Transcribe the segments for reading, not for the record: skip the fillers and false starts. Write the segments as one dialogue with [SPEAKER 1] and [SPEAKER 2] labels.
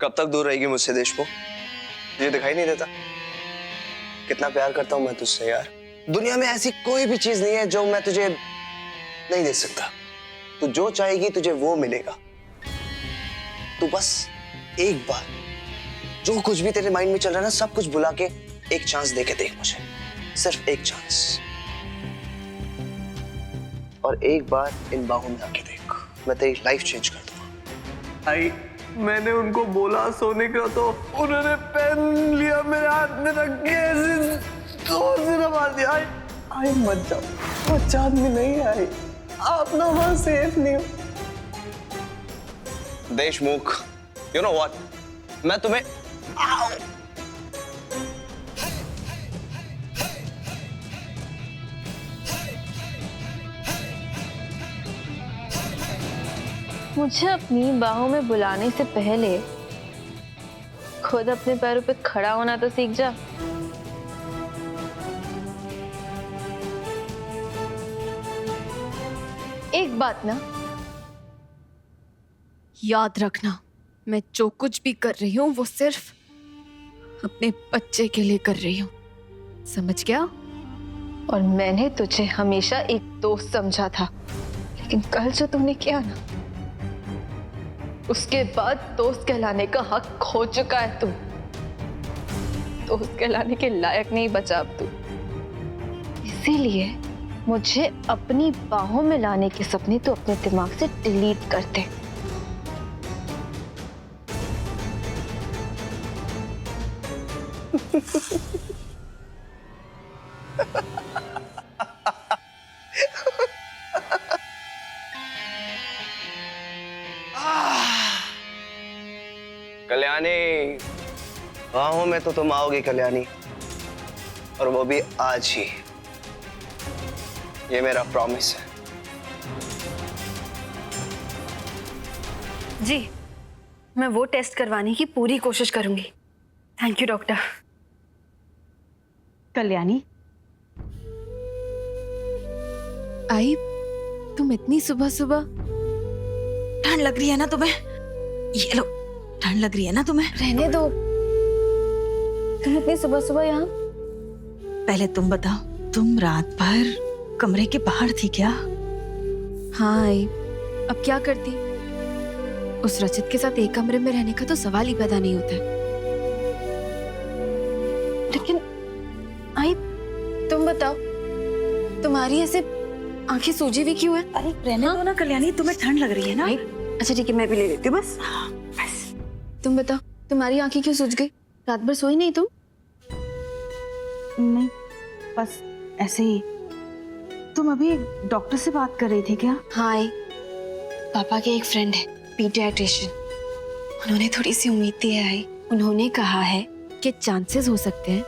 [SPEAKER 1] कब तक दूर रहेगी मुझसे देशमुख? तुझे दिखाई नहीं देता कितना प्यार करता हूं मैं तुझसे यार। दुनिया में ऐसी कोई भी चीज नहीं है जो मैं तुझे नहीं दे सकता। तू जो चाहेगी तुझे वो मिलेगा। तू बस एक बार जो कुछ भी तेरे माइंड में चल रहा है ना, सब कुछ भुला के एक चांस दे के देख मुझे, सिर्फ एक चांस। और एक बार इन बाहों में आके देख, मैं तेरी लाइफ चेंज कर दूंगा।
[SPEAKER 2] आई, मैंने उनको बोला सोने का तो उन्होंने पेन लिया मेरे हाथ में रख के ऐसे जोर से दबा दिया। आई मत जाओ, वो चांद में नहीं आई, आप ना वहां सेफ नहीं हो।
[SPEAKER 1] देशमुख, यू नो व्हाट, मैं तुम्हें
[SPEAKER 3] मुझे अपनी बाहों में बुलाने से पहले खुद अपने पैरों पे खड़ा होना तो सीख जा। एक बात ना याद रखना, मैं जो कुछ भी कर रही हूँ वो सिर्फ अपने बच्चे के लिए कर रही हूँ, समझ गया? और मैंने तुझे हमेशा एक दोस्त समझा था, लेकिन कल जो तूने किया ना, उसके बाद दोस्त कहलाने का हक खो चुका है तू। दोस्त कहलाने के लायक नहीं बचा अब तू। इसीलिए मुझे अपनी बाहों में लाने के सपने तो अपने दिमाग से डिलीट कर दे।
[SPEAKER 1] कल्याणी, बाहों में तो तुम आओगी कल्याणी, और वो भी आज ही। ये मेरा प्रॉमिस है।
[SPEAKER 4] जी, मैं वो टेस्ट करवाने की पूरी कोशिश करूंगी। Thank you doctor.
[SPEAKER 5] कल्याणी,
[SPEAKER 3] आई, तुम इतनी सुबह सुबह?
[SPEAKER 4] ठंड लग रही है ना तुम्हें? ये लो, ठंड लग रही है ना तुम्हें?
[SPEAKER 3] रहने दो, तुम इतनी सुबह सुबह यहाँ?
[SPEAKER 4] पहले तुम बताओ, तुम रात भर कमरे के बाहर थी क्या?
[SPEAKER 3] हाँ आई, अब क्या करती? उस रचित के साथ एक कमरे में रहने का तो सवाल ही पैदा नहीं होता है। लेकिन आई, तुम बताओ, तुम्हारी ऐसे आंखें सूजी हुई क्यों है?
[SPEAKER 4] अरे रहने दो ना कल्याणी, तुम्हें ठंड लग रही है ना? अच्छा ठीक है, मैं भी ले लेती हूँ बस। बस
[SPEAKER 3] तुम बताओ, तुम्हारी आंखें क्यों सूज गई? रात भर सोई नहीं तुम?
[SPEAKER 5] नहीं, बस ऐसे ही। तुम अभी डॉक्टर से बात कर रही थी क्या?
[SPEAKER 3] हाँ आई, पापा के एक फ्रेंड है, पीडियाट्रिशियन। उन्होंने थोड़ी सी उम्मीद दी है आई। उन्होंने कहा है कि चांसेस हो सकते हैं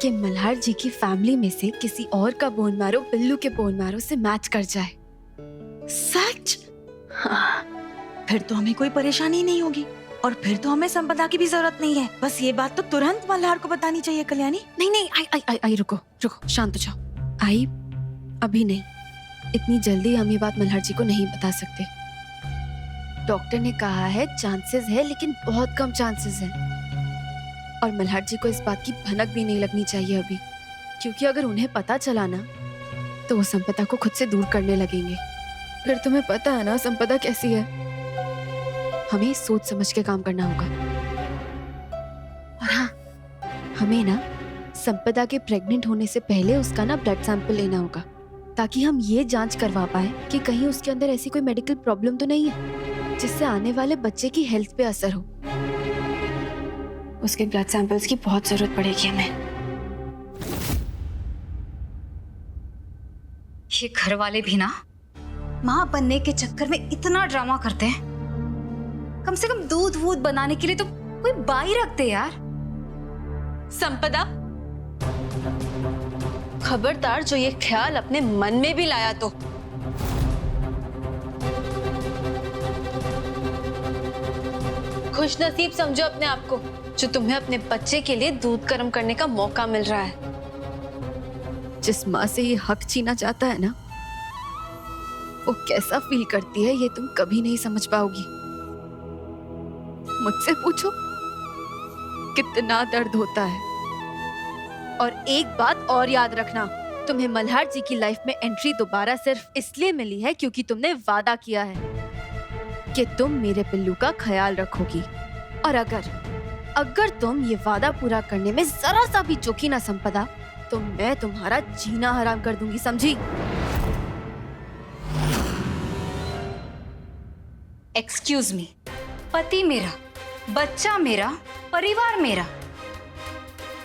[SPEAKER 3] कि मल्हार जी की फैमिली में से किसी और का बोन मैरो बिल्लू के बोन मैरो से मैच कर जाए।
[SPEAKER 4] सच? हाँ, फिर तो हमें कोई परेशानी नहीं होगी, और फिर तो हमें संपदा की भी जरूरत नहीं है। बस ये बात तो तुरंत मल्हार को बतानी चाहिए कल्याणी।
[SPEAKER 3] नहीं नहीं, आई रुको रुको, शांत हो जाओ। आई, अभी नहीं, इतनी जल्दी हम ये बात मल्हार जी को नहीं बता सकते। डॉक्टर ने कहा है चांसेस है, लेकिन बहुत कम चांसेस है। और मल्हार जी को इस बात की भनक भी नहीं लगनी चाहिए अभी, क्योंकि अगर उन्हें पता चला ना तो वो संपदा को खुद से दूर करने लगेंगे। फिर तुम्हें पता है ना संपदा कैसी है। हमें सोच समझ के काम करना होगा। और हाँ, हमें ना संपदा के प्रेग्नेंट होने से पहले उसका ना ब्लड सैंपल लेना होगा, ताकि हम ये जांच करवा पाए कि कहीं उसके अंदर ऐसी कोई मेडिकल प्रॉब्लम तो नहीं है जिससे आने वाले बच्चे की हेल्थ पे असर हो।
[SPEAKER 4] उसके ब्लड सैंपल्स की बहुत जरूरत पड़ेगी हमें।
[SPEAKER 6] ये घर वाले भी ना माँ बनने के चक्कर में इतना ड्रामा करते हैं। कम से कम दूध वूध बनाने के लिए तो कोई बाई रखते यार।
[SPEAKER 3] संपदा, खबरदार जो ये ख्याल अपने मन में भी लाया तो। खुश नसीब समझो अपने आप को जो तुम्हें अपने बच्चे के लिए दूध गर्म करने का मौका मिल रहा है। जिस माँ से ये हक छीना जाता है ना, वो कैसा फील करती है ये तुम कभी नहीं समझ पाओगी। मुझसे पूछो, कितना दर्द होता है। और एक बात और याद रखना, तुम्हें मल्हार जी की लाइफ में एंट्री दोबारा सिर्फ इसलिए मिली है क्योंकि तुमने वादा किया है कि तुम मेरे पिल्लू का ख्याल रखोगी। और अगर तुम ये वादा पूरा करने में जरा सा भी चूकी ना संपदा, तो मैं तुम्हारा जीना हराम कर दूंगी, समझी?
[SPEAKER 6] एक्सक्यूज मी, पति मेरा, बच्चा मेरा, परिवार मेरा,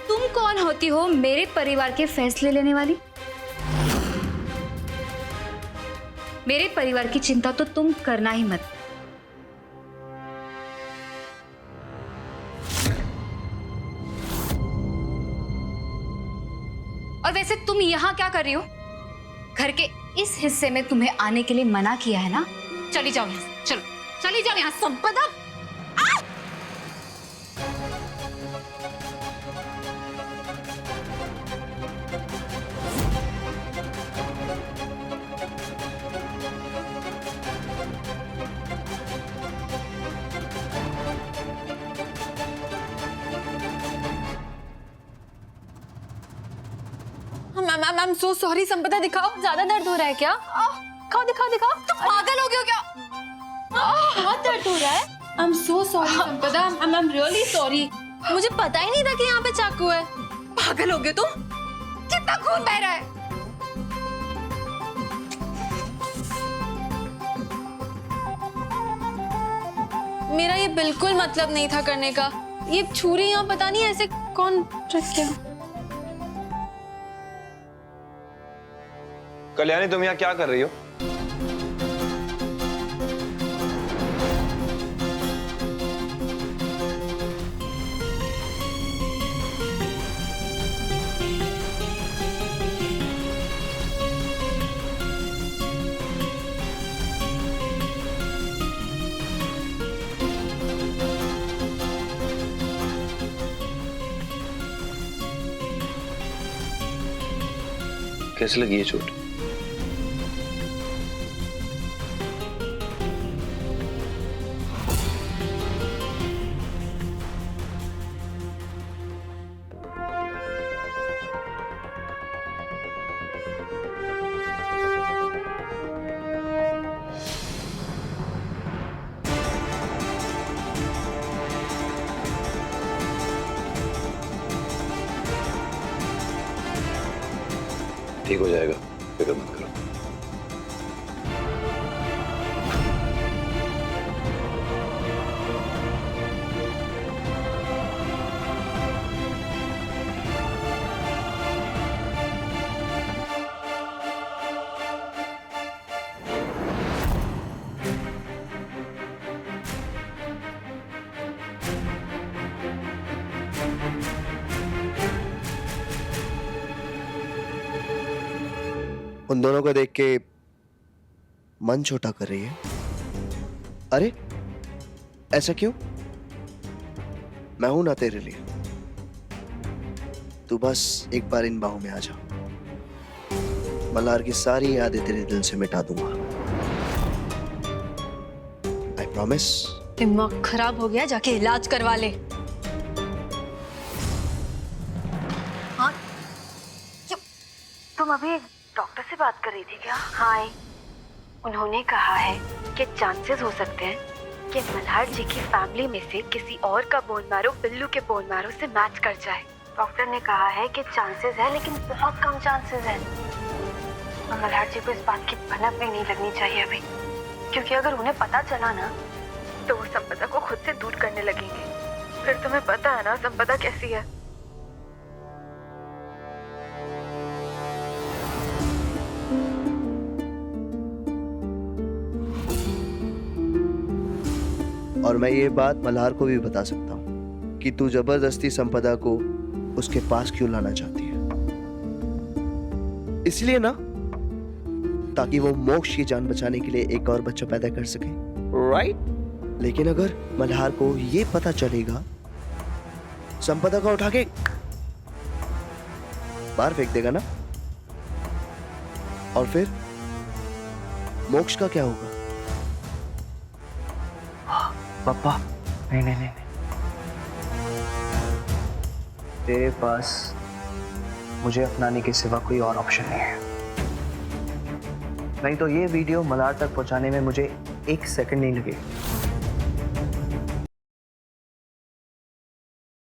[SPEAKER 6] तुम कौन होती हो मेरे परिवार के फैसले लेने वाली? मेरे परिवार की चिंता तो तुम करना ही मत। और वैसे तुम यहाँ क्या कर रही हो? घर के इस हिस्से में तुम्हें आने के लिए मना किया है ना? चली जाओ यहाँ से, चलो चली जाओ यहाँ। संपदा,
[SPEAKER 3] आई एम सो सॉरी संपदा, दिखाओ, ज्यादा दर्द हो रहा है क्या? दिखाओ दिखाओ दिखाओ। तुम पागल हो गए हो क्या? बहुत दर्द हो रहा है। आई एम सो सॉरी संपदा, आई एम रियली सॉरी। मुझे पता ही नहीं था कि यहाँ पे चाकू है। पागल हो गए तुम? कितना खून बह रहा है। मेरा ये बिल्कुल मतलब नहीं था करने का। ये छुरी यहाँ पता नहीं ऐसे कौन रख गया।
[SPEAKER 7] कल्याणी, तुम यहाँ क्या कर रही हो? कैसे लगी ये चोट? ठीक हो जाएगा, फिक्र मत करो।
[SPEAKER 1] उन दोनों को देख के मन छोटा कर रही है। अरे ऐसा क्यों? मैं हूं ना तेरे लिए। तू बस एक बार इन बाहों में आ जा, मल्हार की सारी यादें तेरे दिल से मिटा दूंगा। I promise.
[SPEAKER 3] दिमाग खराब हो गया, जाके इलाज करवा ले।
[SPEAKER 5] हाँ, तुम अभी डॉक्टर से बात कर रही थी क्या? हाँ, उन्होंने कहा है कि चांसेस हो सकते हैं कि मल्हार जी की फैमिली में से किसी और का बोन मैरो बिल्लू के बोन मैरो से मैच कर जाए। डॉक्टर ने कहा है कि चांसेस है, लेकिन बहुत कम चांसेस है। और मल्हार जी को इस बात की भनक भी नहीं लगनी चाहिए अभी, क्योंकि अगर उन्हें पता चला ना तो वो संपदा को खुद से दूर करने लगेंगे। फिर तुम्हें पता है ना संपदा कैसी है।
[SPEAKER 1] और मैं ये बात मल्हार को भी बता सकता हूं कि तू जबरदस्ती संपदा को उसके पास क्यों लाना चाहती है। इसलिए ना, ताकि वो मोक्ष की जान बचाने के लिए एक और बच्चा पैदा कर सके, राइट? लेकिन अगर मल्हार को ये पता चलेगा, संपदा को उठा के बाहर फेंक देगा ना, और फिर मोक्ष का क्या होगा?
[SPEAKER 2] पापा, नहीं नहीं नहीं, तेरे पास मुझे अपनाने के सिवा कोई और ऑप्शन नहीं है। नहीं तो ये वीडियो मल्हार तक पहुंचाने में मुझे 1 सेकंड नहीं लगेगा।